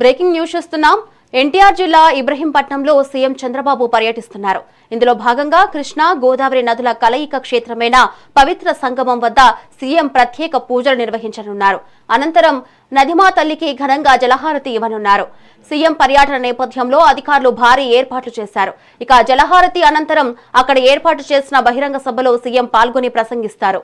Breaking news చూస్తున్నాం. ఎన్టీఆర్ జిల్లా ఇబ్రహీంపట్నంలో CM Chandrababu పర్యటిస్తున్నారు. ఇందులో భాగంగా కృష్ణా గోదావరి నదుల కలయిక క్షేత్రమైన పవిత్ర సంగమం వద్ద సీఎం ప్రత్యేక పూజలు నిర్వహించనున్నారు. అనంతరం నదిమా తల్లికి ఘనంగా జలహారతి ఇవ్వనున్నారు. సీఎం పర్యటన నేపథ్యంలో అధికారులు భారీ ఏర్పాట్లు చేశారు. ఇక జలహారతి అనంతరం అక్కడ ఏర్పాటు చేసిన బహిరంగ సభలో సీఎం పాల్గొని ప్రసంగిస్తారు.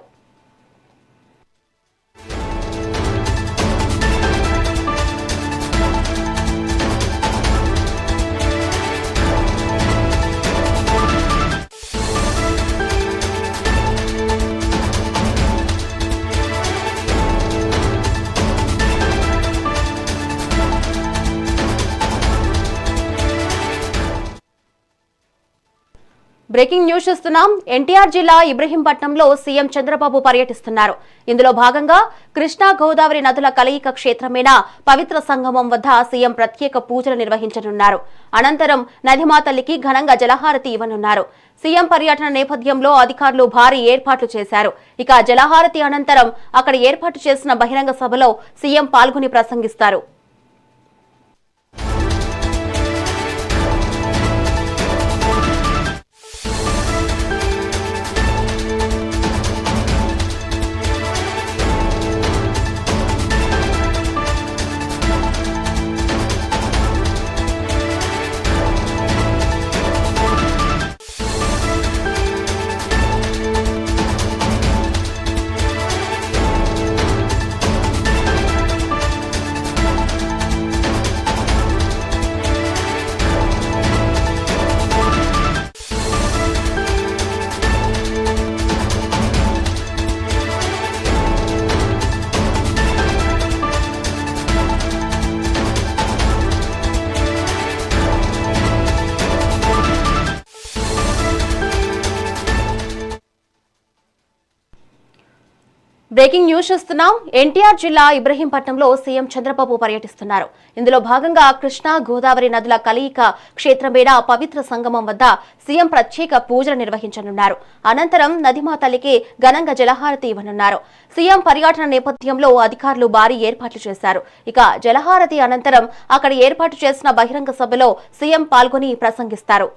బ్రేకింగ్ న్యూస్ చూస్తున్నాం. ఎన్టీఆర్ జిల్లా ఇబ్రహీంపట్నంలో సీఎం చంద్రబాబు పర్యటిస్తున్నారు. ఇందులో భాగంగా కృష్ణా గోదావరి నదుల కలయిక క్షేత్రమైన పవిత్ర సంగమం వద్ద సీఎం ప్రత్యేక పూజలు నిర్వహించనున్నారు. అనంతరం నదిమా తల్లికి ఘనంగా జలహారతి ఇవ్వనున్నారు. సీఎం పర్యటన నేపథ్యంలో అధికారులు భారీ ఏర్పాట్లు చేశారు. ఇక జలహారతి అనంతరం అక్కడ ఏర్పాటు చేసిన బహిరంగ సభలో సీఎం పాల్గొని ప్రసంగిస్తారు. బ్రేకింగ్ న్యూస్ చూస్తున్నాం. ఎన్టీఆర్ జిల్లా ఇబ్రహీంపట్నంలో సీఎం చంద్రబాబు పర్యటిస్తున్నారు. ఇందులో భాగంగా కృష్ణా గోదావరి నదుల కలయిక క్షేత్రమైన పవిత్ర సంగమం వద్ద సీఎం ప్రత్యేక పూజలు నిర్వహించనున్నారు. అనంతరం నదిమా తల్లికి ఘనంగా జలహారతి ఇవ్వనున్నారు. సీఎం పర్యటన నేపథ్యంలో అధికారులు భారీ ఏర్పాట్లు చేశారు. ఇక జలహారతి అనంతరం అక్కడ ఏర్పాటు చేసిన బహిరంగ సభలో సీఎం పాల్గొని ప్రసంగిస్తారు.